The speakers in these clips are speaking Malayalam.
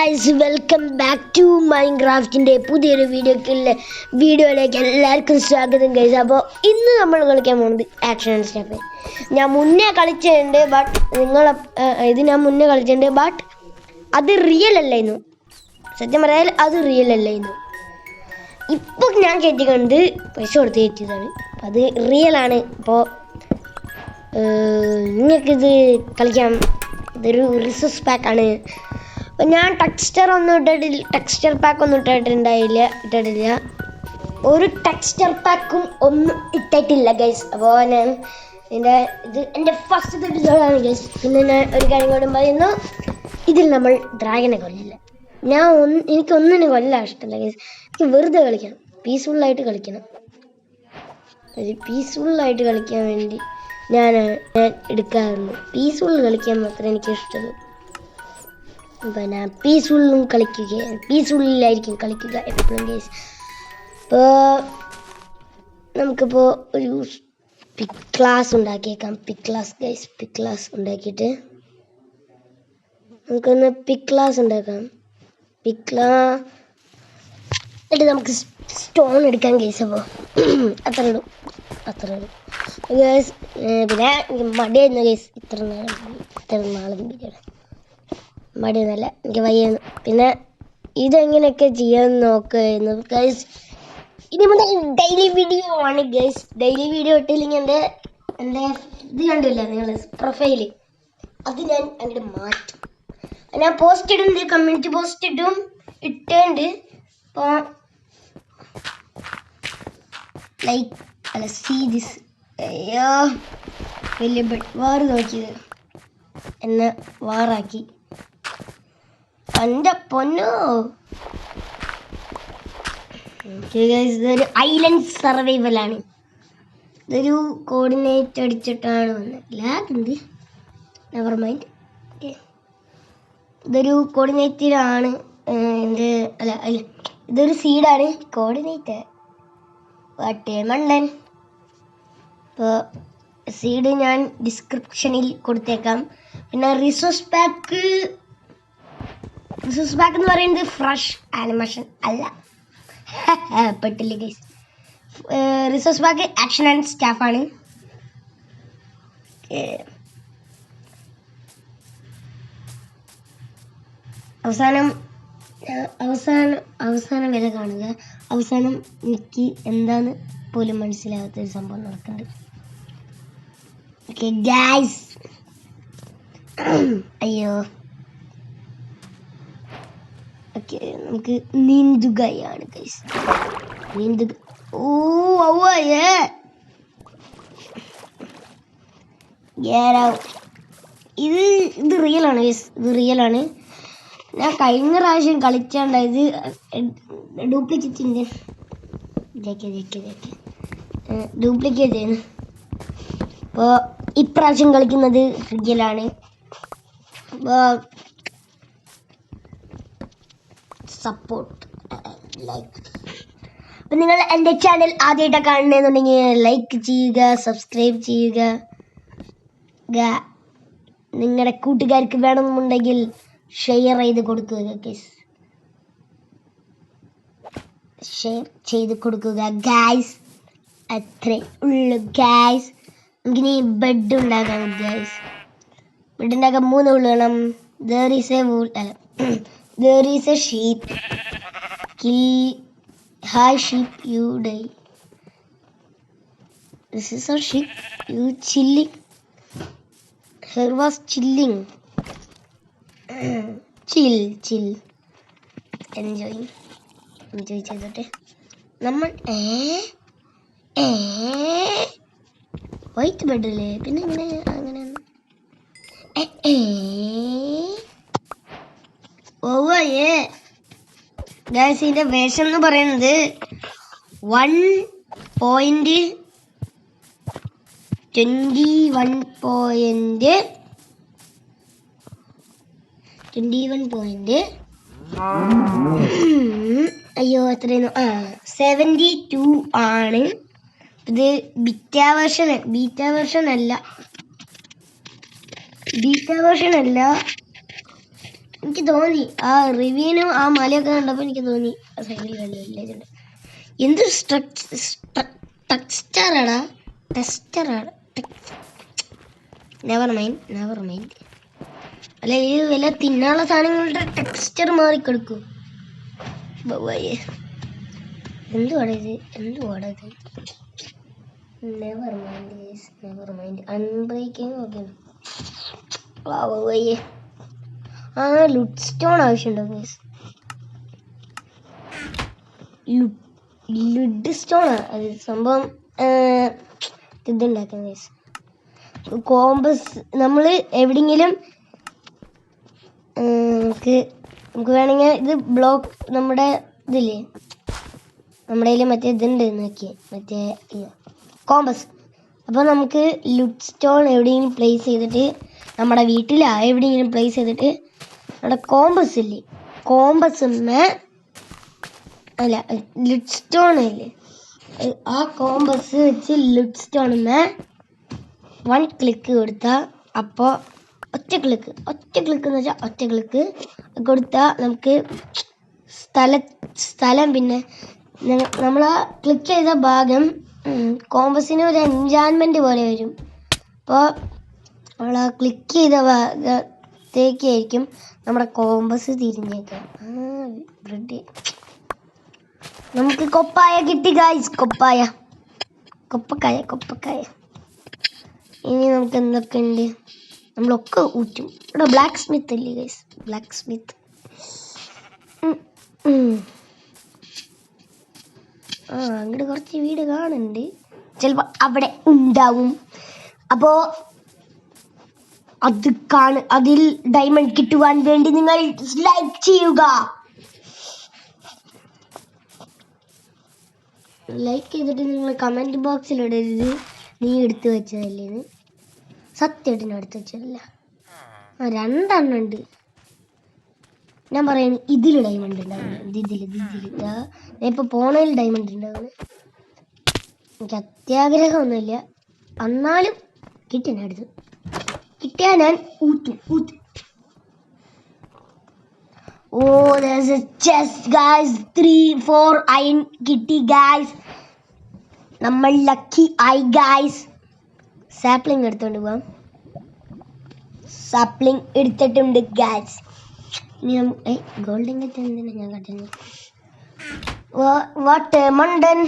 ഗൈസ് വെൽക്കം ബാക്ക് ടു മൈൻക്രാഫ്റ്റിൻ്റെ പുതിയൊരു വീഡിയോയിലേക്ക് എല്ലാവർക്കും സ്വാഗതം ഗൈസ്. അപ്പോൾ ഇന്ന് നമ്മൾ കളിക്കാൻ പോകുന്നത് ആക്ഷൻ ആൻഡ് സ്റ്റെപ്പ്. ഞാൻ മുന്നേ കളിച്ചിട്ടുണ്ട്, ബട്ട് അത് റിയൽ അല്ലായിരുന്നു. സത്യം പറയാൻ അത് റിയൽ അല്ലായിരുന്നു. ഇപ്പോൾ ഞാൻ കയറ്റിക്കൊണ്ട് പൈസ കൊടുത്ത് കയറ്റിയതാണ്. അത് റിയലാണ്. അപ്പോൾ നിങ്ങൾക്കിത് കളിക്കാം. ഇതൊരു റിസോഴ്സ് പാക്കാണ്. അപ്പം ഞാൻ ടെക്സ്ചർ പാക്ക് ഒന്നും ഇട്ടിട്ടില്ല. ഒരു ടെക്സ്ചർ പാക്കും ഒന്നും ഇട്ടിട്ടില്ല ഗൈസ്. അപ്പോൾ ഞാൻ എൻ്റെ ഫസ്റ്റ് എപ്പിസോഡാണ് ഗൈസ്. പിന്നെ ഞാൻ ഒരു കാര്യം കൂടെ പറയുന്നു, ഇതിൽ നമ്മൾ ഡ്രാഗനെ കൊല്ലില്ല. എനിക്ക് ഒന്നിനും കൊല്ലാൻ ഇഷ്ടമല്ല ഗൈസ്. എനിക്ക് വെറുതെ കളിക്കണം, പീസ്ഫുള്ളായിട്ട് കളിക്കണം. പീസ്ഫുള്ളായിട്ട് കളിക്കാൻ വേണ്ടി ഞാൻ എടുക്കാറുള്ളൂ. പീസ്ഫുൾ കളിക്കാൻ മാത്രമേ എനിക്ക് ഇഷ്ടമുള്ളൂ. അപ്പോൾ ഞാൻ പീസ്ഫുള്ളിലായിരിക്കും കളിക്കുക എപ്പോഴും ഗൈസ്. അപ്പോൾ നമുക്കിപ്പോൾ ഒരു പിക് ക്ലാസ് ഉണ്ടാക്കിയേക്കാം. പിക് ക്ലാസ് ഉണ്ടാക്കിയിട്ട് നമുക്കൊന്ന് പിക് ക്ലാസ് ഉണ്ടാക്കാം. എന്നിട്ട് നമുക്ക് സ്റ്റോൺ എടുക്കാം ഗൈസ്. അപ്പോൾ അത്രേ ഉള്ളൂ ഗൈസ്. പിന്നെ മടിയായിരുന്നു ഗൈസ്. ഇത്ര നാളെ മടിയൊന്നുമല്ല, എനിക്ക് വയ്യായിരുന്നു. പിന്നെ ഇതെങ്ങനെയൊക്കെ ചെയ്യാൻ നോക്കുമായിരുന്നു ഗൈസ്. ഇനി മുതൽ ഡെയിലി വീഡിയോ ആണ് ഗൈസ്. ഡെയിലി വീഡിയോ ഇട്ടില്ലെങ്കിൽ എൻ്റെ ഇത് കണ്ടില്ല നിങ്ങൾ പ്രൊഫൈല്, അത് ഞാൻ അങ്ങോട്ട് മാറ്റും. ഞാൻ പോസ്റ്റ് ഇടുന്നുണ്ട്, കമ്മ്യൂണിറ്റി പോസ്റ്റ് ഇട്ടുണ്ട്. അപ്പോൾ ലൈക്ക് അല്ല സീ ദിസ്. അയ്യോ വലിയ വാറ് നോക്കിയത് എന്നെ വാറാക്കി എൻ്റെ പൊന്നോ. ഇതൊരു ഐലൻഡ് സർവൈവലാണ്. ഇതൊരു കോർഡിനേറ്റ് അടിച്ചിട്ടാണ് വന്നത്. ലാഗ് ഉണ്ട്, നെവർ മൈൻഡ്. ഇതൊരു കോർഡിനേറ്റിലാണ് അല്ല ഇതൊരു സീഡാണ്. കോർഡിനേറ്റ് മണ്ടൻ. ഇപ്പോൾ സീഡ് ഞാൻ ഡിസ്ക്രിപ്ഷനിൽ കൊടുത്തേക്കാം. പിന്നെ റിസോഴ്സ് പാക്ക് എന്ന് പറയുന്നത് ഫ്രഷ് ആനിമേഷൻ അല്ല, പെട്ടില്ല guys. Resource pack action and സ്റ്റാഫാണ്. അവസാനം വരെ കാണുക. അവസാനം എനിക്ക് എന്താന്ന് പോലും മനസ്സിലാകാത്തൊരു സംഭവം നടക്കുന്നുണ്ട്. Okay guys. അയ്യോ ഓക്കെ, നമുക്ക് നീന്തുകയാണ് ഗൈസ്. ഇത് റിയലാണ് ഗൈസ്. ഇത് റിയലാണ്. ഞാൻ കഴിഞ്ഞ പ്രാവശ്യം കളിച്ചാണ്ടായത് ഡ്യൂപ്ലിക്കേറ്റിൻ്റെ ഡ്യൂപ്ലിക്കേറ്റ് ആണ്. അപ്പോൾ ഇപ്രാവശ്യം കളിക്കുന്നത് റിയലാണ്. Support like. അപ്പം നിങ്ങൾ എൻ്റെ ചാനൽ ആദ്യമായിട്ടാണ് കാണണമെന്നുണ്ടെങ്കിൽ ലൈക്ക് ചെയ്യുക, സബ്സ്ക്രൈബ് ചെയ്യുക. നിങ്ങളുടെ കൂട്ടുകാർക്ക് വേണമെന്നുണ്ടെങ്കിൽ ഷെയർ ചെയ്ത് കൊടുക്കുക ഗൈസ്. ഷെയർ ചെയ്ത് കൊടുക്കുക ഗൈസ്. അത്രേ ഉള്ളു ഗൈസ്. നമുക്കിനി ബെഡ് ഉണ്ടാക്കാം ഗൈസ്. ബെഡ് ഉണ്ടാക്കാൻ 3 wool വേണം. There is a sheep. Kill. Hi sheep, you die. This is a sheep. You chilling. Her was chilling. Chill. Enjoy ചെയ്തോട്ടെ. നമ്മൾ വൈറ്റ് ബെഡല്ലേ, പിന്നെ അങ്ങനെ ഗൈസ്. ഇതിൻ്റെ വേഷം എന്ന് പറയുന്നത് 1.21. അയ്യോ എത്രയായിരുന്നു? 72 ആണ്. ഇത് ബീറ്റ വേർഷൻ അല്ല. എനിക്കിത് തോന്നി ആ റിവ്യൂവിനും ആ മലയൊക്കെ കണ്ടപ്പോൾ എനിക്ക് തോന്നി ആ സൈഡിൽ നല്ല വില്ലേജ് ഉണ്ട്. എന്ത് ടെക്സ്ചറാടാ, ടെക്സ്ചറാണ്. Never mind. അല്ല ഈ വില തിന്നാനുള്ള സാധനങ്ങളുടെ ടെക്സ്ചർ മാറിക്കെടുക്കും. എന്തുവാടാ ഇത്? Never mind. Unbreaking okay. ആ ലുഡ് സ്റ്റോൺ ആവശ്യമുണ്ടോ ഗൈസ്? ലുഡ് സ്റ്റോണാ അത് സംഭവം. ഇതുണ്ടാക്കാം ഗൈസ്. കോമ്പസ് നമ്മൾ എവിടെയെങ്കിലും നമുക്ക് വേണമെങ്കിൽ ഇത് ബ്ലോക്ക് നമ്മുടെ ഇതില്ലേ, നമ്മുടെ കയ്യിൽ മറ്റേ ഇതുണ്ട് നോക്കിയേ, മറ്റേ കോമ്പസ്. അപ്പോൾ നമുക്ക് ലുഡ് സ്റ്റോൺ എവിടെയെങ്കിലും പ്ലേസ് ചെയ്തിട്ട്, നമ്മുടെ വീട്ടിലാ എവിടെയെങ്കിലും പ്ലേസ് ചെയ്തിട്ട് നമ്മുടെ കോമ്പസ് ഇല്ലേ, കോമ്പസിന്മേ അല്ല ലുഡ് സ്റ്റോൺ ഇല്ലേ, ആ കോമ്പസ് വെച്ച് ലുഡ് സ്റ്റോണിന്മേ 1 ക്ലിക്ക് കൊടുത്താൽ, അപ്പോൾ ഒറ്റ ക്ലിക്ക് എന്ന് വെച്ചാൽ ഒറ്റ ക്ലിക്ക് കൊടുത്താൽ നമുക്ക് സ്ഥലം പിന്നെ നമ്മൾ ആ ക്ലിക്ക് ചെയ്ത ഭാഗം കോമ്പസിന് ഒരു എൻചാൻമെൻറ്റ് പോലെ വരും. അപ്പോൾ നമ്മൾ ആ ക്ലിക്ക് ചെയ്ത ഭാഗത്തേക്കായിരിക്കും നമ്മുടെ കോമ്പസ് തിരിഞ്ഞേക്കാം. ബ്രെഡ് നമുക്ക് കൊപ്പായ കിട്ടി ഗൈസ്, കൊപ്പക്കായ. ഇനി നമുക്ക് എന്തൊക്കെ ഉണ്ട്, നമ്മളൊക്കെ ഊറ്റും. ഇവിടെ ബ്ലാക്ക് സ്മിത്ത് ഇല്ലേ ഗൈസ്, ബ്ലാക്ക് സ്മിത്ത്. അങ്ങോട്ട് കുറച്ച് വീട് കാണുന്നുണ്ട്, ചിലപ്പോൾ അവിടെ ഉണ്ടാവും. അപ്പോൾ അതിൽ ഡയമണ്ട് കിട്ടുവാൻ വേണ്ടി നിങ്ങൾ ലൈക്ക് ചെയ്യുക. ലൈക്ക് ചെയ്തിട്ട് നിങ്ങൾ കമൻറ്റ് ബോക്സിൽ ഇടരുത് നീ എടുത്തു വെച്ചതല്ലേന്ന്. സത്യമായിട്ട് ഞാൻ എടുത്തു വെച്ചതല്ല. 2 എണ്ണം ഉണ്ട്. ഞാൻ പറയുന്നത് ഇതിൽ ഡയമണ്ട് ഉണ്ടാകുന്നത്, ഇതിൽ ഞാൻ ഇപ്പോൾ പോണയിൽ ഡയമണ്ട് ഉണ്ടാകുന്നത്. എനിക്ക് അത്യാഗ്രഹമൊന്നുമില്ല, എന്നാലും കിട്ടിയാൽ ഞാൻ ഊറ്റും. there's a chest guys, 3-4 iron കിട്ടി guys. നമ്മൾ ലക്കി ആയി ഗൈസ്. സാപ്ലിംഗ് എടുത്തോണ്ട് പോവാം. സാപ്ലിംഗ് എടുത്തിട്ടുണ്ട് ഗൈസ്. ഇനി ഗോൾഡൻ ഗെറ്റ് എന്തിനാ ഞാൻ കട്ടുന്നത്? വാട്ട് മണ്ടൻ.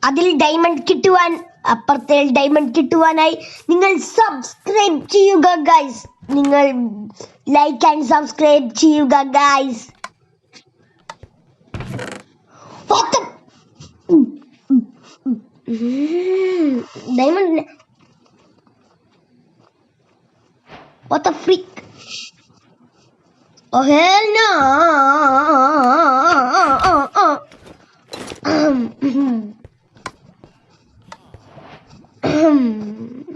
അതിൽ ഡയമണ്ട് കിട്ടുവാൻ, അപ്പുറത്തെ ഡയമണ്ട് കിട്ടുവാനായി നിങ്ങൾ സബ്സ്ക്രൈബ് ചെയ്യുക ഗൈസ്. നിങ്ങൾ ലൈക്ക് ആൻഡ് സബ്സ്ക്രൈബ് ചെയ്യുക guys. Diamond what the freak. Oh hell no.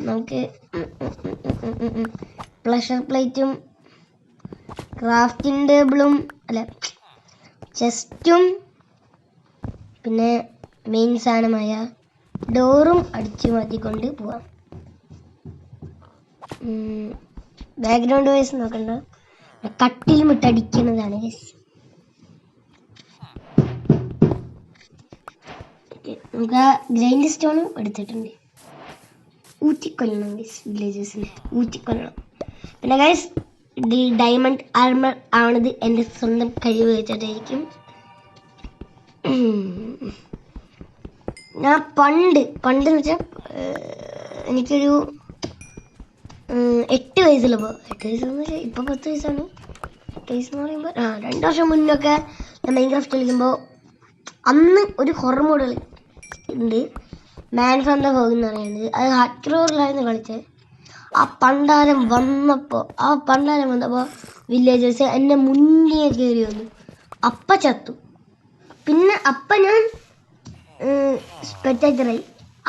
നമുക്ക് പ്ലഷർ പ്ലേറ്റും ക്രാഫ്റ്റിംഗ് ടേബിളും അല്ല ചെസ്റ്റും പിന്നെ മെയിൻ സാധനമായ ഡോറും അടിച്ചു മാറ്റിക്കൊണ്ട് പോവാം. ബാക്ക്ഗ്രൗണ്ട് വോയിസ് നോക്കണ്ട, കട്ടിലും ഇട്ടടിക്കുന്നതാണ്. നമുക്ക് ആ ഗ്രൈൻഡ് സ്റ്റോണും എടുത്തിട്ടുണ്ട്. ഊറ്റിക്കൊല്ലണം ഗൈസ്, വില്ലേജേഴ്സിനെ ഊറ്റിക്കൊല്ലണം. പിന്നെ ഗൈസ് ഡയമണ്ട് ആർമർ ആവണത് എൻ്റെ സ്വന്തം കഴിവ് വെച്ചിട്ടായിരിക്കും. ഞാൻ പണ്ട് എന്ന് വെച്ചാൽ എനിക്കൊരു 8 വയസ്സുള്ളപ്പോൾ, 8 വയസ്സെന്ന് വെച്ചാൽ ഇപ്പോൾ 10 വയസ്സാണ്. 8 വയസ്സെന്ന് പറയുമ്പോൾ 2 വർഷം മുന്നൊക്കെ ഞാൻ മൈൻക്രാഫ്റ്റ് കളിക്കുമ്പോൾ അന്ന് ഒരു ഹൊറർ മോഡ് ഉണ്ട്, മാൻ ഫ്രം ദ ഫോഗ് എന്ന് പറയുന്നത്. അത് ഹാർഡ്കോറിലായിരുന്നു കളിച്ചത്. ആ പണ്ടാരം വന്നപ്പോൾ വില്ലേജേഴ്സ് എന്നെ മുന്നേ കയറി വന്നു. അപ്പം ചത്തു. പിന്നെ അപ്പം ഞാൻ സ്പെക്ടാറ്ററായി.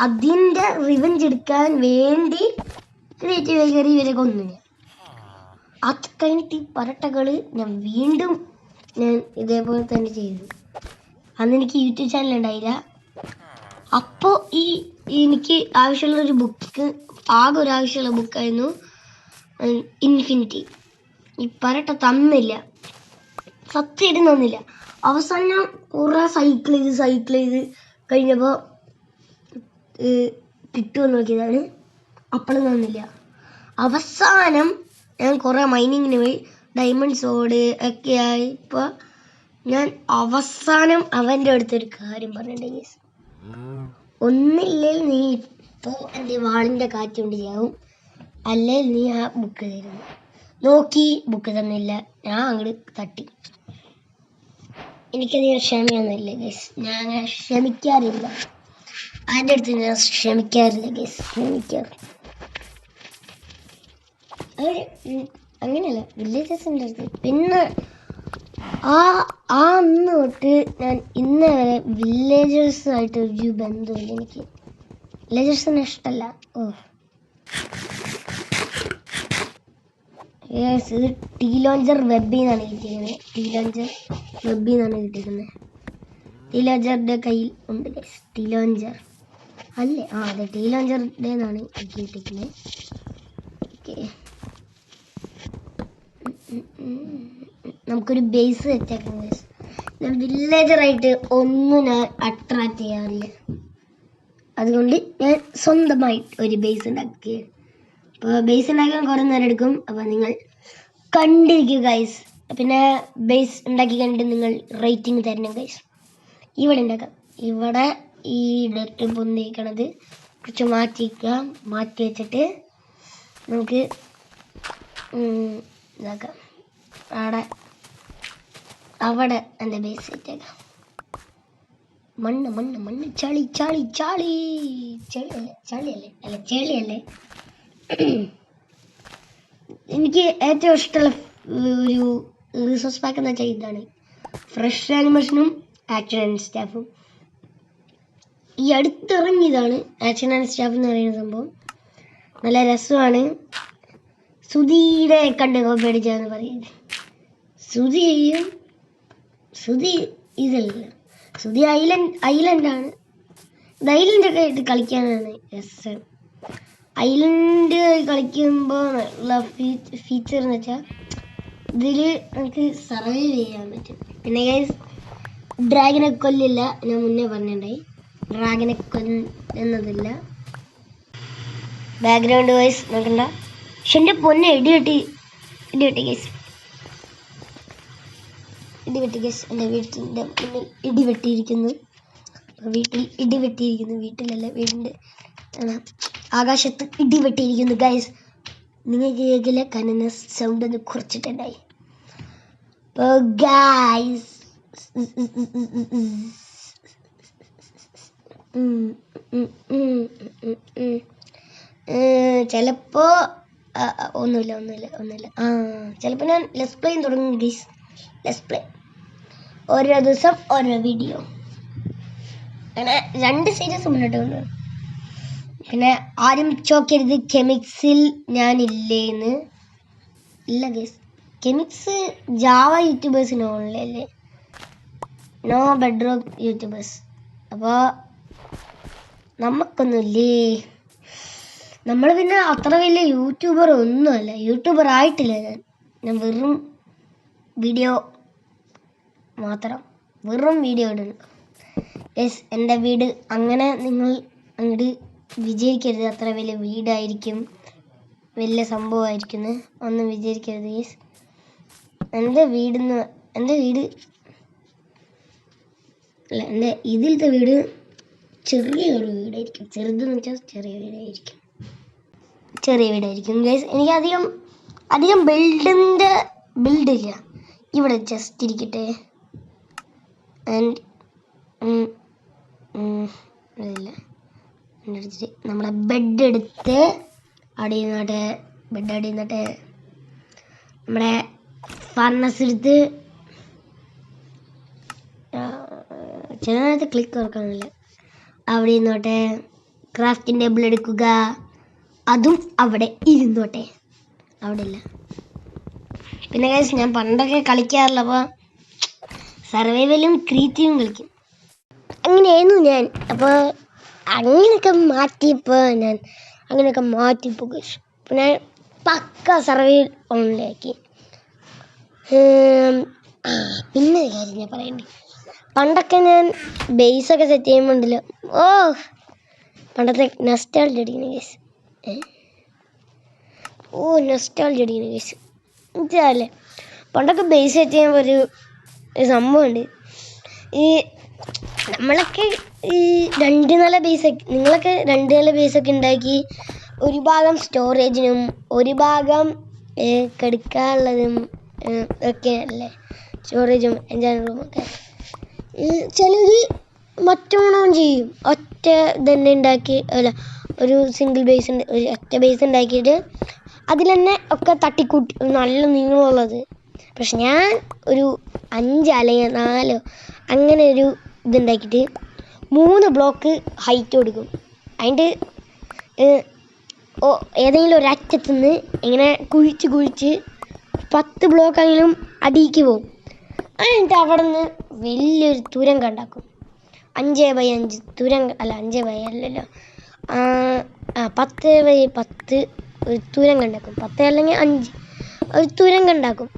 അതിൻ്റെ റിവെഞ്ച് എടുക്കാൻ വേണ്ടി ക്രിയേറ്റീവായി കയറി ഇവരെ കൊന്നു ഞാൻ. അത് കഴിഞ്ഞിട്ട് ഈ പരട്ടകൾ ഞാൻ വീണ്ടും ഇതേപോലെ തന്നെ ചെയ്തു. അന്ന് എനിക്ക് യൂട്യൂബ് ചാനൽ ഉണ്ടായില്ല. അപ്പോൾ എനിക്ക് ആവശ്യമുള്ളൊരു ബുക്ക്, ആകെ ഒരാവശ്യമുള്ള ബുക്കായിരുന്നു ഇൻഫിനിറ്റി. ഈ പരട്ട തന്നില്ല, സത്യമായിട്ട് തന്നില്ല. അവസാനം ഞാൻ കുറേ സൈക്കിൾ ചെയ്ത് കഴിഞ്ഞപ്പോൾ കിട്ടുമെന്ന് നോക്കിയതാണ്, അപ്പോഴും തന്നില്ല. അവസാനം ഞാൻ കുറേ മൈനിങ്ങിന് പോയി, ഡയമണ്ട് സോഡ് ഒക്കെ ആയിപ്പോൾ ഞാൻ അവസാനം അവൻ്റെ അടുത്തൊരു കാര്യം പറഞ്ഞിട്ടുണ്ടെങ്കിൽ, ഒന്നില്ലെങ്കിൽ നീ ഇപ്പോൾ എൻ്റെ വാളിൻ്റെ കാറ്റ് കൊണ്ട് ചെയ്യാവും, അല്ലെങ്കിൽ നീ ആ ബുക്ക് തരുന്നു. നോക്കി ബുക്ക് തന്നില്ല, ഞാൻ അങ്ങോട്ട് തട്ടി. എനിക്കധികം ക്ഷമയൊന്നുമില്ല ഗേസ്, ഞാൻ അങ്ങനെ ക്ഷമിക്കാറില്ല. അതിൻ്റെ അടുത്ത് ഞാൻ ക്ഷമിക്കാറില്ല ഗേസ്, അത് അങ്ങനെയല്ല വില്ലേജസിൻ്റെ അടുത്ത്. പിന്നെ അന്ന് തൊട്ട് ഞാൻ ഇന്ന് വരെ വില്ലേജേഴ്സുമായിട്ട് ഒരു ബന്ധമില്ല. എനിക്ക് വില്ലേജേഴ്സിനെ ഇഷ്ടമല്ല. ഇത് ടീ ലോഞ്ചർ വെബിൽ നിന്നാണ് കിട്ടിയിരിക്കുന്നത്. ടീ ലോഞ്ചറിൻ്റെ കയ്യിൽ ഉണ്ട് ഗൈസ്. ടീ ലോഞ്ചർ അല്ലേ? അതെ, ടീ ലോഞ്ചറിൻ്റെ നിന്നാണ് എനിക്ക് കിട്ടിയിരിക്കുന്നത്. ഓക്കെ, നമുക്കൊരു ബേസ് സെറ്റാക്കാം ഗൈസ്. ഞാൻ വില്ലേജറായിട്ട് ഒന്നും ഞാൻ അട്രാക്ട് ചെയ്യാറില്ല, അതുകൊണ്ട് ഞാൻ സ്വന്തമായിട്ട് ഒരു ബേസ് ഉണ്ടാക്കുകയാണ്. അപ്പോൾ ബേസ് ഉണ്ടാക്കാൻ കുറേ നേരം എടുക്കും, അപ്പോൾ നിങ്ങൾ കണ്ടിരിക്കുക ഗൈസ്. പിന്നെ ബേസ് ഉണ്ടാക്കി കണ്ടിട്ട് നിങ്ങൾ റേറ്റിംഗ് തരണം ഗൈസ്. ഇവിടെ ഉണ്ടാക്കാം. ഇവിടെ ഈ ഡെറ്റ് പൊന്തിക്കണത് കുറച്ച് മാറ്റി വെച്ചിട്ട് നമുക്ക് ഇതാക്കാം. അവിടെ എൻ്റെ ബേസ് സെറ്റാക്കാം. മണ്ണ് ചെളിയല്ലേ. എനിക്ക് ഏറ്റവും ഇഷ്ടമുള്ള ഒരു റിസോഴ്സ് പാക്ക് എന്ന് വെച്ചാൽ ഇതാണ്, ഫ്രഷ് ആനിമേഷനും ആക്ഷൻ ആൻഡ് സ്റ്റാഫും. ഈ അടുത്തിറങ്ങിയതാണ് ആക്ഷൻ ആൻഡ് സ്റ്റാഫ് എന്ന് പറയുന്ന സംഭവം. നല്ല രസമാണ്. സുധിയുടെ കണ്ട് കോപ്പി അടിച്ചാന്ന് പറയുന്നത്. സുധി ഇതല്ല, സുധി ഐലൻഡാണ്. ഇത് ഐലൻഡൊക്കെ ആയിട്ട് കളിക്കാനാണ് രസം. ഐലൻഡ് കളിക്കുമ്പോൾ ഉള്ള ഫീച്ചർ എന്ന് വെച്ചാൽ ഇതിൽ നമുക്ക് സർവൈവ് ചെയ്യാൻ പറ്റും. പിന്നെ ഗൈസ് ഡ്രാഗനെ കൊല്ലില്ല, ഞാൻ മുന്നേ പറഞ്ഞിട്ടുണ്ടായി. ഡ്രാഗനെ കൊല്ലുന്നതില്ല. ബാക്ക്ഗ്രൗണ്ട് വൈസ് നോക്കണ്ട. പക്ഷെ എൻ്റെ പൊന്നെ ഇടിവെട്ടി ഗൈസ്. എൻ്റെ വീട്ടിൻ്റെ മുന്നിൽ ഇടിവെട്ടിയിരിക്കുന്നു. വീട്ടിലല്ല, വീടിൻ്റെ ആകാശത്ത് ഇടിവെട്ടിയിരിക്കുന്നു ഗൈസ്. നിങ്ങൾക്ക് കേൾക്കില്ല, കാരണം സൗണ്ട് ഒന്ന് കുറച്ചിട്ടുണ്ടായി. അപ്പോൾ ഗൈസ് ചിലപ്പോൾ ഒന്നുമില്ല. ചിലപ്പോൾ ഞാൻ ലെറ്റ്സ് പ്ലേ തുടങ്ങും ഗൈസ്. ലെറ്റ്സ് പ്ലേ ഓരോ ദിവസം ഓരോ വീഡിയോ, അങ്ങനെ 2 സീരീസ് മുന്നോട്ട് കൊണ്ടുവരും. പിന്നെ ആരും ചോക്കരുത് കെമിക്സിൽ ഞാനില്ലേന്ന്. ഇല്ല ഗൈസ്, കെമിക്സ് ജാവ യൂട്യൂബേഴ്സിന് ഓൺലൈനല്ലേ, നോ ബെഡ്റോക്ക് യൂട്യൂബേഴ്സ്. അപ്പോൾ നമുക്കൊന്നുമില്ലേ, നമ്മൾ പിന്നെ അത്ര വലിയ യൂട്യൂബർ ഒന്നുമല്ല, യൂട്യൂബർ ആയിട്ടില്ല. ഞാൻ വെറും വീഡിയോ ഇടുന്നു യെസ്. എൻ്റെ വീട് അങ്ങനെ നിങ്ങൾ അങ്ങോട്ട് വിജയിക്കരുത്, അത്ര വലിയ വീടായിരിക്കും, വലിയ സംഭവമായിരിക്കുന്നു ഒന്നും വിചാരിക്കരുത് യെസ്. എൻ്റെ വീട് അല്ല, എൻ്റെ ഇതിലത്തെ വീട് ചെറിയൊരു വീടായിരിക്കും. ചെറുതെന്ന് വെച്ചാൽ ചെറിയ വീടായിരിക്കും ഗൈസ്. എനിക്ക് അധികം ബിൽഡില്ല. ഇവിടെ ജസ്റ്റ് ഇരിക്കട്ടെ. ആൻഡ് ഇല്ല, എൻ്റെ അടുത്ത് നമ്മുടെ ബെഡ് എടുത്ത് ബെഡ് അടിയുന്നട്ടെ. നമ്മുടെ ഫർണസ് എടുത്ത് ചില നേരത്തെ ക്ലിക്ക് തുറക്കാനില്ല. അവിടെ ഇരുന്നോട്ടെ. ക്രാഫ്റ്റിംഗ് ടേബിൾ എടുക്കുക, അതും അവിടെ ഇരുന്നോട്ടെ, അവിടെ ഇല്ല. പിന്നെ ഗൈസ് ഞാൻ പണ്ടൊക്കെ കളിക്കാറില്ല, അപ്പോൾ സർവൈവലും ക്രിയേറ്റീവും കളിക്കും. അങ്ങനെയായിരുന്നു ഞാൻ. അപ്പോൾ അങ്ങനെയൊക്കെ മാറ്റിയപ്പോൾ ഗൈസ് പിന്നെ പക്ക സർവൈവൽ ഓൺലൈനാക്കി. പിന്നെ ഒരു കാര്യം ഞാൻ പറയണ്ടേ, പണ്ടൊക്കെ ഞാൻ ബേസൊക്കെ സെറ്റ് ചെയ്യുമ്പോണ്ടല്ലോ, പണ്ടത്തെ നൊസ്റ്റാൾജിയ അടിക്കുന്ന കേസ്. നൊസ്റ്റാൾജിയ അടിക്കുന്ന കേസ് മനസ്സിലല്ലേ. പണ്ടൊക്കെ ബേസ് സെറ്റ് ചെയ്യുമ്പോൾ ഒരു സംഭവമുണ്ട്. ഈ നമ്മളൊക്കെ ഈ 2 നില ബേസൊക്കെ, നിങ്ങളൊക്കെ 2 നില ബേസൊക്കെ ഉണ്ടാക്കി ഒരു ഭാഗം സ്റ്റോറേജിനും ഒരു ഭാഗം കിടക്കാനുള്ളതും ഒക്കെ അല്ലേ, സ്റ്റോറേജും എൻജോയ് റൂമൊക്കെ. ചിലർ മറ്റോണം ചെയ്യും, ഒറ്റ തന്നെ ഉണ്ടാക്കി, അല്ല ഒരു സിംഗിൾ ബേസ് ഉണ്ട്, ഒരു ഒറ്റ ബേസ് ഉണ്ടാക്കിയിട്ട് അതിൽ തന്നെ ഒക്കെ തട്ടിക്കൂട്ടി നല്ല നീളമുള്ളത്. പക്ഷെ ഞാൻ ഒരു 5 അല്ലെങ്കിൽ 4 അങ്ങനെ ഒരു ഇതുണ്ടാക്കിയിട്ട് 3 ബ്ലോക്ക് ഹൈറ്റ് കൊടുക്കും. അതിൻ്റെ ഏതെങ്കിലും ഒരറ്റത്തുനിന്ന് ഇങ്ങനെ കുഴിച്ച് 10 ബ്ലോക്കെങ്കിലും അടിയിക്ക് പോകും. എന്നിട്ട് അവിടെ നിന്ന് വലിയൊരു തുരങ്കം ഉണ്ടാക്കും. 5x5 തുരങ്കം, അല്ല 5x അല്ലല്ലോ, 10x10 ഒരു തുരങ്കം ഉണ്ടാക്കും. 10 അല്ലെങ്കിൽ 5 ഒരു തുരങ്കം ഉണ്ടാക്കും.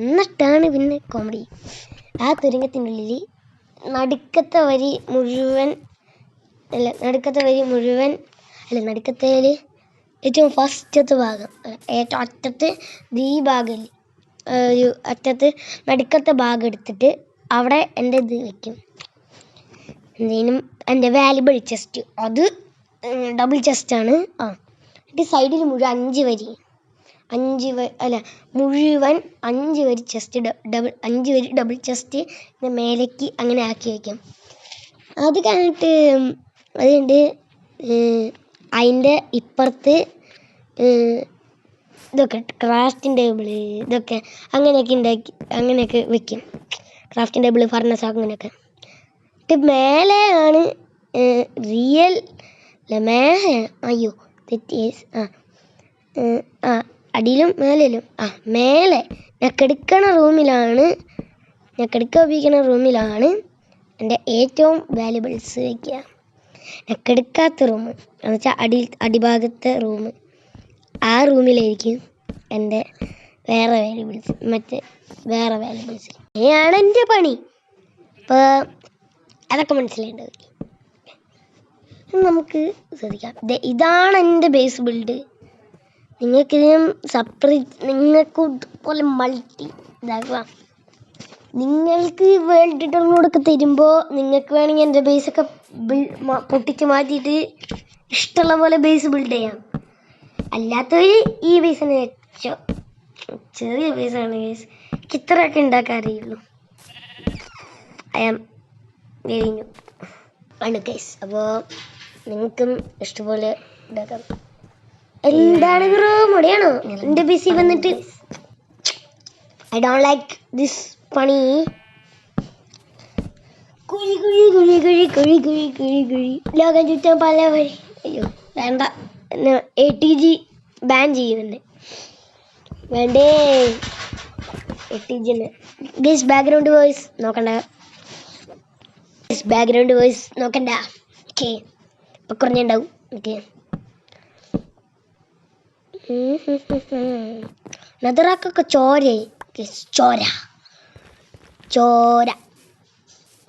എന്നിട്ടാണ് പിന്നെ കോമഡി. ആ തുരങ്കത്തിൻ്റെ ഉള്ളിൽ നടുക്കത്തെ വരി മുഴുവൻ നടുക്കത്തേൽ ഏറ്റവും ഫസ്റ്റത്തെ ഭാഗം, ഏറ്റവും അറ്റത്ത് ഈ ഭാഗമില്ല, ഒരു അറ്റത്ത് നടുക്കത്തെ ഭാഗം എടുത്തിട്ട് അവിടെ എൻ്റെ ഇത് വയ്ക്കും. എന്തേലും എൻ്റെ വാല്യുബിൾ ചെസ്റ്റ്, അത് ഡബിൾ ചെസ്റ്റാണ്. എന്നിട്ട് സൈഡിൽ മുഴുവൻ 5 വരി മുഴുവൻ 5 വരി ചെസ്റ്റ്, 5 വരി ഡബിൾ ചെസ്റ്റ് മേലേക്ക് അങ്ങനെ ആക്കി വയ്ക്കും. അത് കഴിഞ്ഞിട്ട് അതുകൊണ്ട് അതിൻ്റെ ഇപ്പുറത്ത് ഇതൊക്കെ ക്രാഫ്റ്റിംഗ് ടേബിൾ, ഇതൊക്കെ അങ്ങനെയൊക്കെ വെക്കും. ക്രാഫ്റ്റിംഗ് ടേബിൾ, ഫർണസ് അങ്ങനെയൊക്കെ. എന്നിട്ട് മേലെയാണ് റിയൽ അടിയിലും മേലും മേലെ ഞാൻ കിടക്കുന്ന റൂമിലാണ് എൻ്റെ ഏറ്റവും വാല്യുബിൾസ് വയ്ക്കുക. ഞാൻ കിടക്കാത്ത റൂം എന്ന് വെച്ചാൽ അടിഭാഗത്തെ റൂം, ആ റൂമിലായിരിക്കും എൻ്റെ വേറെ വാല്യുബിൾസ് ആണ് എൻ്റെ പണി. അപ്പോൾ അതൊക്കെ മനസ്സിലായിട്ടുണ്ടാവില്ല. നമുക്ക് ശ്രദ്ധിക്കാം. ഇതാണ് എൻ്റെ ബേസ് ബിൽഡ്. നിങ്ങൾക്കിതിനും നിങ്ങൾക്ക് പോലെ മൾട്ടി ഇതാക്കുക. നിങ്ങൾക്ക് വേൾഡ് ഡൗൺലോഡൊക്കെ തരുമ്പോൾ നിങ്ങൾക്ക് വേണമെങ്കിൽ എൻ്റെ ബേസൊക്കെ പൊട്ടിച്ച് മാറ്റിയിട്ട് ഇഷ്ടമുള്ള പോലെ ബേസ് ബിൽഡ് ചെയ്യാം. അല്ലാത്തവർ ഈ ബേസിന് ചെറിയ ബേസാണ് ബേസ്, എനിക്ക് ഇത്രയൊക്കെ ഉണ്ടാക്കാൻ അറിയുള്ളൂ. ഐ ആം വെരി ന്യൂ ആണ് ഗൈസ്. അപ്പോൾ നിങ്ങൾക്കും ഇഷ്ടംപോലെ ഉണ്ടാക്കാം. എന്താണ് ബ്രോ, മുടിയാണോ എൻ്റെ ബേസിൽ വന്നിട്ട്? ഐ ഡോണ്ട് ലൈക്ക് ദിസ് പണി. കുഴി ലോകം ചുറ്റാൻ പല വഴി. അയ്യോ വേണ്ട, ATG ബാൻ ചെയ്യുന്നുണ്ട്. വേണ്ടേ ATG ഗൈസ്. ബാക്ക്ഗ്രൗണ്ട് വോയിസ് നോക്കണ്ട. ഓക്കെ, ഇപ്പം കുറഞ്ഞുണ്ടാവും. ഓക്കെ, നദറാക്കൊക്കെ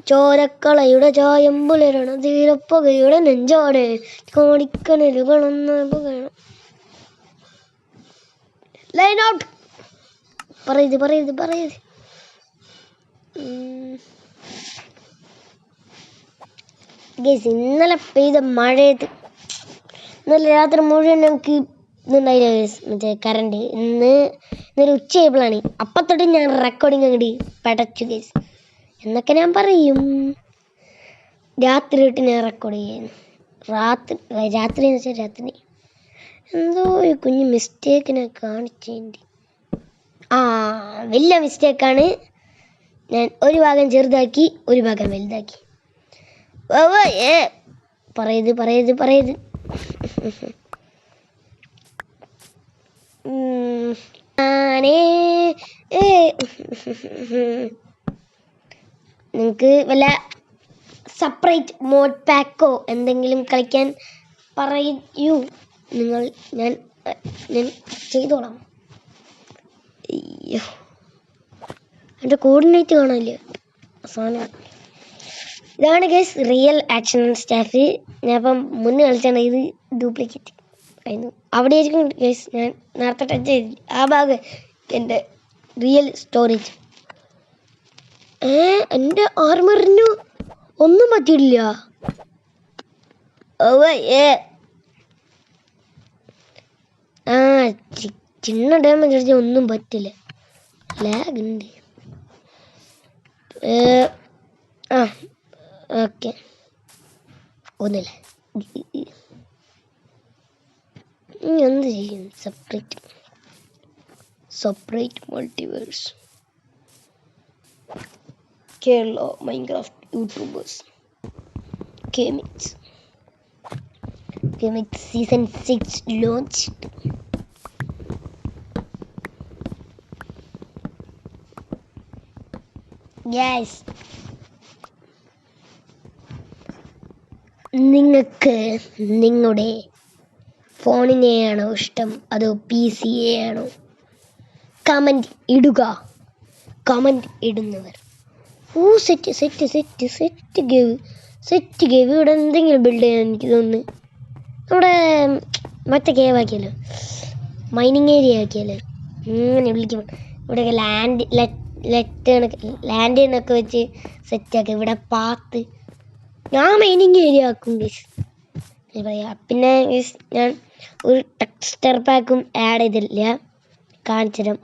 ചോരക്കളയുടെ ചായം പുലരണ തീരപ്പുകയുടെ നെഞ്ചോടെ കോടിക്കണലുകളൊന്ന് പുകണം. Line out. പറയത് ഗൈസ്, ഇന്നലെ പെയ്ത മഴയത്ത് ഇന്നലെ രാത്രി മുഴുവൻ ഞങ്ങൾക്ക് ഇന്നുണ്ടായില്ല ഗൈസ്, മറ്റേ കറണ്ട്. ഇന്നൊരു ഉച്ചയായപ്പോഴാണ്, അപ്പത്തൊട്ട് ഞാൻ റെക്കോർഡിങ് അങ്ങോട്ട് പടച്ചു ഗൈസ്. എന്നൊക്കെ ഞാൻ പറയും, രാത്രി തൊട്ട് ഞാൻ റെക്കോർഡ് ചെയ്യുന്നു. രാത്രി എന്ന് വെച്ചാൽ രാത്രി എന്തോ ഒരു കുഞ്ഞ് മിസ്റ്റേക്കിനെ കാണിച്ചേണ്ടി. വലിയ മിസ്റ്റേക്കാണ്. ഞാൻ ഒരു ഭാഗം ചെറുതാക്കി ഒരു ഭാഗം വലുതാക്കി. പറയത് നിങ്ങൾക്ക് വല്ല സെപ്പറേറ്റ് മോഡ് പാക്കോ എന്തെങ്കിലും കളിക്കാൻ പറയൂ. ഞാൻ ഞാൻ ചെയ്തോളാം. അയ്യോ, എൻ്റെ കോർഡിനേറ്റ് കാണാനില്ല സാധനം. ഇതാണ് ഗൈസ് റിയൽ ആക്ഷൻ സ്റ്റാഫ്. ഞാൻ ഇപ്പം മുന്നേ കളിച്ചാണ്, ഇത് ഡ്യൂപ്ലിക്കേറ്റ് ആയിരുന്നു. അവിടെ ആയിരിക്കും ഗൈസ് ഞാൻ നേരത്തെ ടച്ച് ചെയ്തില്ല ആ ഭാഗം എൻ്റെ റിയൽ സ്റ്റോറേജ്. എൻ്റെ ആർമറിന് ഒന്നും പറ്റിയില്ല. ആ ചിന്ന ഡാമേജ് അടിച്ചാൽ ഒന്നും പറ്റില്ല. ലാഗ് ഉണ്ട്. ആ ഓക്കെ, ഒന്നുമില്ല. എന്ത് ചെയ്യും? Separate multiverse Kerala Minecraft youtubers കെമിക്സ് സീസൺ 6 ലോഞ്ച്. യെസ്, നിങ്ങൾക്ക് നിങ്ങളുടെ ഫോണിനെയാണോ ഇഷ്ടം അതോ PC ആണോ? കമൻറ്റ് ഇടുക. കമൻറ്റ് ഇടുന്നവർ സെറ്റ് ഗേവ് ഇവിടെ എന്തെങ്കിലും ബിൽഡ് ചെയ്യാൻ എനിക്ക് തോന്നുന്നു. നമ്മുടെ മറ്റേ കേവ് ആക്കിയല്ലോ, മൈനിങ് ഏരിയ ആക്കിയല്ലോ, ഇങ്ങനെ വിളിക്കും. ഇവിടെയൊക്കെ ലാൻഡേണൊക്കെ വെച്ച് സെറ്റാക്കി. ഇവിടെ പാത്ത് ഞാൻ മൈനിങ് ഏരിയ ആക്കും ഗൈസ് പറയാ. പിന്നെ ഞാൻ ഒരു ടെക്സ്ചർ പാക്കും ആഡ് ചെയ്തില്ല, കാണിച്ചു തരാം.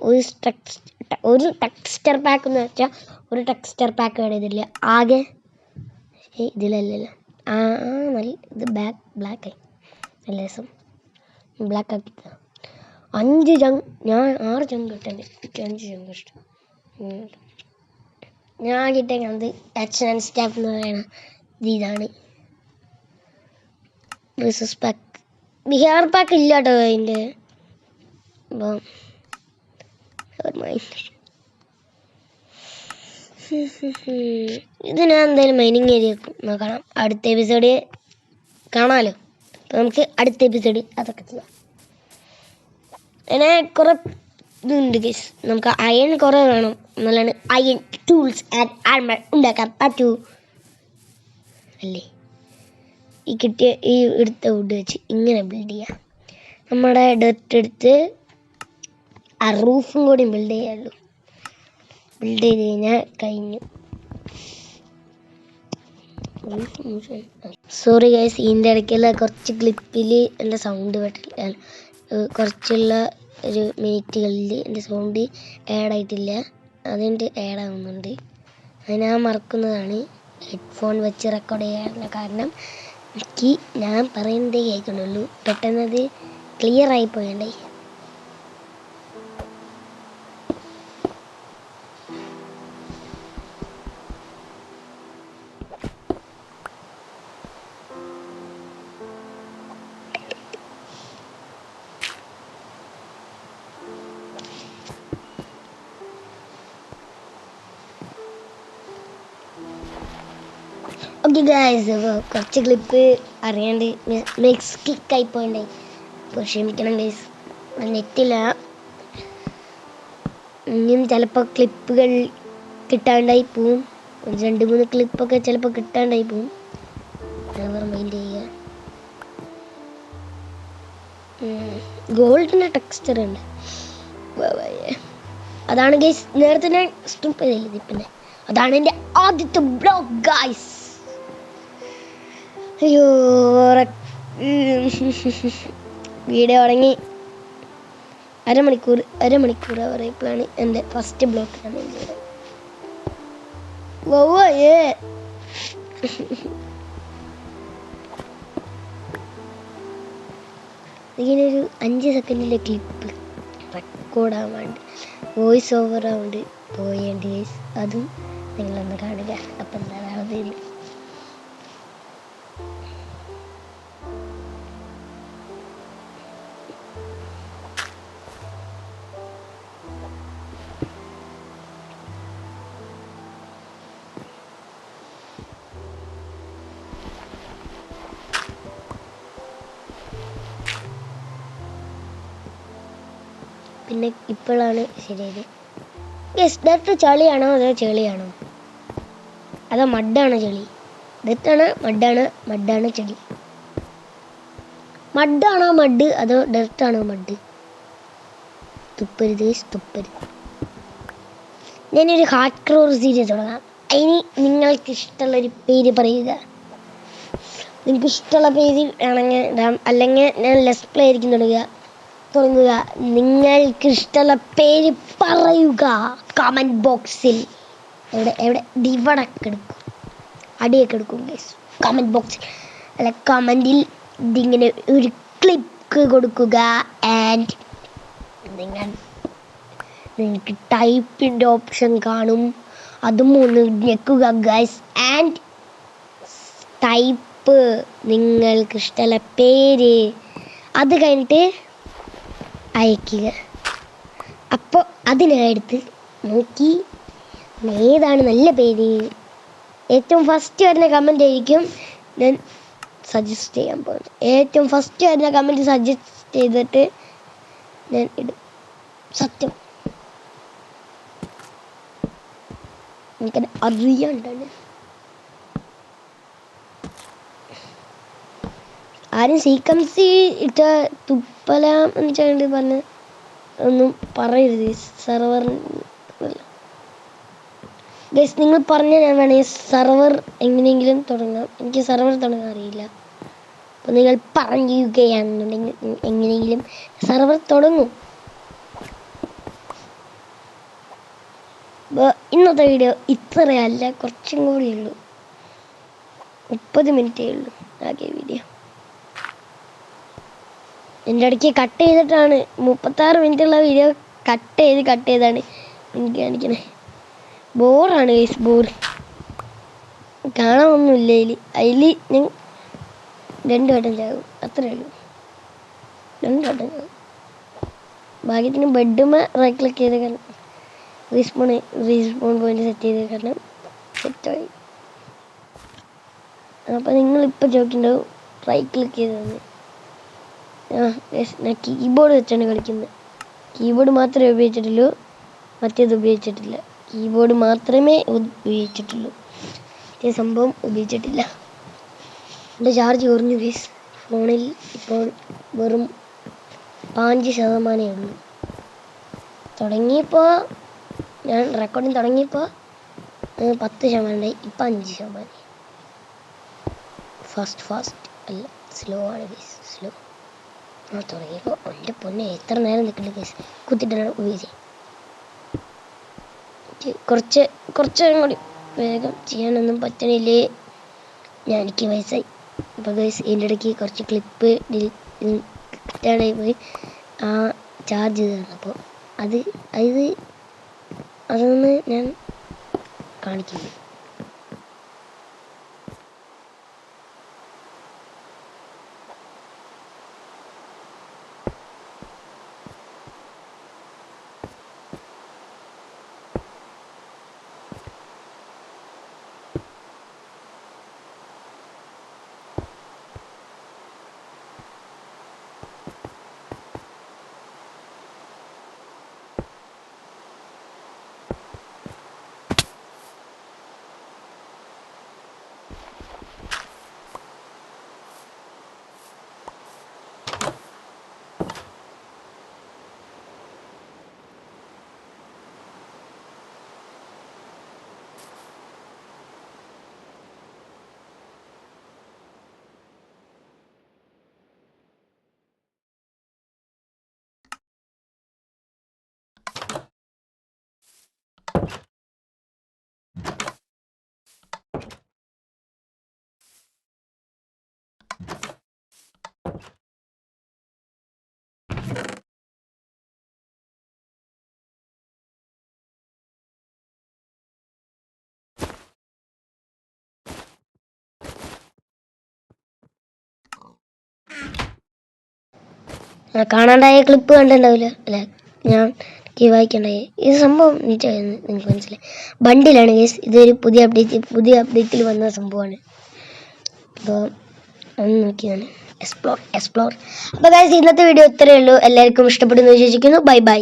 ഒരു ടെക്സ്ചർ പാക്ക് എന്ന് വെച്ചാൽ ഒരു ടെക്സ്ചർ പാക്ക് ആഡ് ചെയ്തില്ല. ആകെ ഇതിലല്ലല്ലോ, നല്ല ഇത് ബ്ലാക്കായി, നല്ല രസം ബ്ലാക്ക് ആക്കി. 5 ചങ്ക്, ഞാൻ 6 ചങ്ക് കിട്ടണ്ടേ, എനിക്ക് 5 ചങ്ക് ഇഷ്ടം. ഞാൻ കിട്ടിയത് ടച്ച് ആൻഡ് സ്റ്റാഫ് എന്ന് പറയുന്ന ഇതാണ്. റിസോഴ്സ് പാക്ക്, ബിഹാർ പാക്ക് ഇല്ല കേട്ടോ അതിൻ്റെ. അപ്പം ഇത് ഞാൻ എന്തായാലും മൈനിങ് ഏരിയ നോക്കണം. അടുത്ത എപ്പിസോഡ് കാണാമല്ലോ, അപ്പം നമുക്ക് അടുത്ത എപ്പിസോഡ് അതൊക്കെ ചെയ്യാം. അങ്ങനെ കുറേ ഇതുണ്ട് ഗൈസ്. നമുക്ക് അയൺ കുറേ വേണം, എന്നാലാണ് അയൺ ടൂൾസ് ആൻഡ് ആർമർ ഉണ്ടാക്കാൻ പറ്റൂ അല്ലേ. ഈ കിട്ടിയ ഈ എടുത്ത വുഡ് വെച്ച് ഇങ്ങനെ ബിൽഡ് ചെയ്യാം. നമ്മുടെ ഡെർട്ട് എടുത്ത് ആ റൂഫും കൂടി ബിൽഡ് ചെയ്യാമല്ലോ. ബിൽഡ് ചെയ്ത് കഴിഞ്ഞാൽ കഴിഞ്ഞു. സോറി ഗൈസ്, ഇതിൻ്റെ ഇടയ്ക്കുള്ള കുറച്ച് ക്ലിപ്പിൽ എൻ്റെ സൗണ്ട് പറ്റില്ല. കുറച്ചുള്ള ഒരു മിനിറ്റുകളിൽ എൻ്റെ സൗണ്ട് ആഡായിട്ടില്ല, അതുകൊണ്ട് ആഡാവുന്നുണ്ട്. അത് ഞാൻ മറക്കുന്നതാണ്. ഹെഡ്ഫോൺ വെച്ച് റെക്കോർഡ് ചെയ്യാനുള്ള കാരണം എനിക്ക് ഞാൻ പറയുന്നതേ കേൾക്കണുള്ളൂ, പെട്ടെന്നത് ക്ലിയർ ആയി പോയണ്ടേ. ഓക്കെ ഗൈസ്, അപ്പോൾ കുറച്ച് ക്ലിപ്പ് അറിയാണ്ട് ക്ലിക്കായി പോയിണ്ടായി, അപ്പോൾ ക്ഷമിക്കണം ഗൈസ്. നെറ്റില്ല, ഇനിയും ചിലപ്പോൾ ക്ലിപ്പുകൾ കിട്ടാണ്ടായി പോവും. ഒരു 2-3 ക്ലിപ്പൊക്കെ ചിലപ്പോൾ കിട്ടാണ്ടായി പോവും, അവർ മൈൻഡ് ചെയ്യുക. ഗോൾഡിൻ്റെ ടെക്സ്ചർ ഉണ്ട്, അതാണ് ഗൈസ് നേരത്തെ ഞാൻ സ്ട്രിപ്പ് ചെയ്തില്ല. പിന്നെ അതാണ് എൻ്റെ ആദ്യത്തെ ബ്ലോഗ് ഗൈസ്. അയ്യോ, വീഡിയോ തുടങ്ങി അരമണിക്കൂർ പറയപ്പോഴാണ് എൻ്റെ ഫസ്റ്റ് ബ്ലോക്ക്. ഇങ്ങനൊരു 5 സെക്കൻഡിലെ ക്ലിപ്പ് റെക്കോർഡാൻ വേണ്ടി വോയിസ് ഓവർ ആവേണ്ടി പോയേണ്ടി ഗൈസ്, അതും നിങ്ങളൊന്ന് കാണുക. അപ്പം എന്താണ് അതിൽ പിന്നെ ഇപ്പോഴാണ് ശരിയായത്. ഡെത്ത് ചളിയാണോ അതോ ചെളിയാണോ അതോ മഡാണോ ചെളി? ഡെത്താണ് മഡാണ് ചെളി. മഡാണോ മഡ് അതോ ഡെർട്ടാണോ മഡ്? തുപ്പരുത്. ഞാനൊരു ഹാർഡ് കോർ സീരീസ് തുടങ്ങാം. ഇനി നിങ്ങൾക്ക് ഇഷ്ടമുള്ളൊരു പേര് പറയുക. നിങ്ങൾക്ക് ഇഷ്ടമുള്ള പേര് ആണെങ്കിൽ ഇടാം, അല്ലെങ്കിൽ ഞാൻ ലെസ് പ്ലേ ആയിരിക്കും തുടങ്ങുക. നിങ്ങൾക്ക് ഇഷ്ടമുള്ള പേര് പറയുക കമൻറ്റ് ബോക്സിൽ. ഇവിടെ ഡിവടൊക്കെ എടുക്കും, അടിയൊക്കെ എടുക്കും ഗൈസ്. കമൻറ്റ് ബോക്സിൽ അല്ല, കമൻറ്റിൽ ഇതിങ്ങനെ ഒരു ക്ലിക്ക് കൊടുക്കുക. ആൻഡ് നിങ്ങൾക്ക് ടൈപ്പിൻ്റെ ഓപ്ഷൻ കാണും, അതും ഒന്ന് ഞെക്കുക ഗൈസ്. ആൻഡ് ടൈപ്പ് നിങ്ങൾക്ക് ഇഷ്ടമുള്ള പേര്, അത് കഴിഞ്ഞിട്ട് അയക്കുക. അപ്പോൾ അതിനടുത്ത് നോക്കി ഏതാണ് നല്ല പേര്, ഏറ്റവും ഫസ്റ്റ് വരുന്ന കമൻ്റ് ആയിരിക്കും ഞാൻ സജസ്റ്റ് ചെയ്യാൻ പോകുന്നത്. ഏറ്റവും ഫസ്റ്റ് വരുന്ന കമൻറ്റ് സജസ്റ്റ് ചെയ്തിട്ട് ഞാൻ ഇടും. സത്യം എനിക്കത് അറിയാണ്ടാണ്. ആരും സീക്വൻസി ഇട്ട തുപ്പലാം എന്ന് വെച്ചാൽ പറഞ്ഞ് ഒന്നും പറയരുത് സെർവർ ഗൈസ്. നിങ്ങൾ പറഞ്ഞ ഞാൻ വേണമെങ്കിൽ സെർവർ എങ്ങനെയെങ്കിലും തുടങ്ങാം. എനിക്ക് സെർവർ തുടങ്ങാൻ അറിയില്ല. അപ്പോൾ നിങ്ങൾ പറയുകയാണെന്നുണ്ടെങ്കിൽ എങ്ങനെയെങ്കിലും സെർവർ തുടങ്ങും. ഇന്നത്തെ വീഡിയോ ഇത്രയല്ല, കുറച്ചും കൂടി ഉള്ളൂ. 30 മിനിറ്റേ ഉള്ളൂ ആകെ വീഡിയോ. എൻ്റെ ഇടയ്ക്ക് കട്ട് ചെയ്തിട്ടാണ് 36 മിനിറ്റുള്ള വീഡിയോ കട്ട് ചെയ്താണ് എനിക്ക് കാണിക്കണേ. ബോറാണ് ഗൈസ്, കാണാനൊന്നുമില്ല അതിൽ ഞാൻ 2 വട്ടം ചാകും, അത്രയേ ഉള്ളൂ. 2 വട്ടം ചാകും. ഭാഗ്യത്തിന് ബെഡുമേ റൈറ്റ് ക്ലിക്ക് ചെയ്ത് കാരണം റീസ്പോൺ പോയിന്റ് സെറ്റ് ചെയ്ത് കാരണം സെറ്റായി. അപ്പോൾ നിങ്ങളിപ്പോൾ ചോദിക്കുന്നുണ്ടാവും റൈറ്റ് ക്ലിക്ക് ചെയ്തതെന്ന്. ഞാൻ കീബോർഡ് വെച്ചാണ് കളിക്കുന്നത്. കീബോർഡ് മാത്രമേ ഉപയോഗിച്ചിട്ടുള്ളൂ, മറ്റേത് ഉപയോഗിച്ചിട്ടില്ല. കീബോർഡ് മാത്രമേ ഉപയോഗിച്ചിട്ടുള്ളൂ, മറ്റേ സംഭവം ഉപയോഗിച്ചിട്ടില്ല. എൻ്റെ ചാർജ് കുറഞ്ഞു ഗൈസ്. ഫോണിൽ ഇപ്പോൾ വെറും 5% ഉള്ളൂ. തുടങ്ങിയപ്പോൾ ഞാൻ റെക്കോർഡിങ് തുടങ്ങിയപ്പോൾ 10% ഇപ്പം 5%. ഫാസ്റ്റ് അല്ല, സ്ലോ ആണ് ഗൈസ്, സ്ലോ. തുടങ്ങിയപ്പോൾ എൻ്റെ പൊന്നെ എത്ര നേരം നിൽക്കുന്നുണ്ട് ഗൈസ്. കുത്തിട്ടാണ് ഉപയോഗിച്ചത്. കുറച്ചും കൂടി വേഗം ചെയ്യാനൊന്നും പറ്റണില്ലേ. എനിക്ക് വയസ്സായി. അപ്പോൾ ഗൈസ് എൻ്റെ ഇടയ്ക്ക് കുറച്ച് ക്ലിപ്പ് ഡിലീറ്റായി പോയി. ആ ചാർജ് ചെയ്തപ്പോൾ അതൊന്ന് ഞാൻ കാണിക്കുന്നു. കാണാണ്ടായ ക്ലിപ്പ് കണ്ടിട്ടുണ്ടാവില്ല അല്ലേ? ഞാൻ വായിക്കണ്ടായി. ഇത് സംഭവം നീറ്റായിരുന്നു, നിങ്ങൾക്ക് മനസ്സിലായി. ബണ്ടിലാണ് കേസ്. ഇതൊരു പുതിയ അപ്ഡേറ്റിൽ വന്ന സംഭവമാണ്. അപ്പോൾ ഒന്ന് നോക്കിയാണ് എക്സ്പ്ലോർ. അപ്പോൾ ഗൈസ് ഇന്നത്തെ വീഡിയോ ഇത്രയേ ഉള്ളൂ. എല്ലാവർക്കും ഇഷ്ടപ്പെടുന്നു വിശ്വസിക്കുന്നു. ബൈ.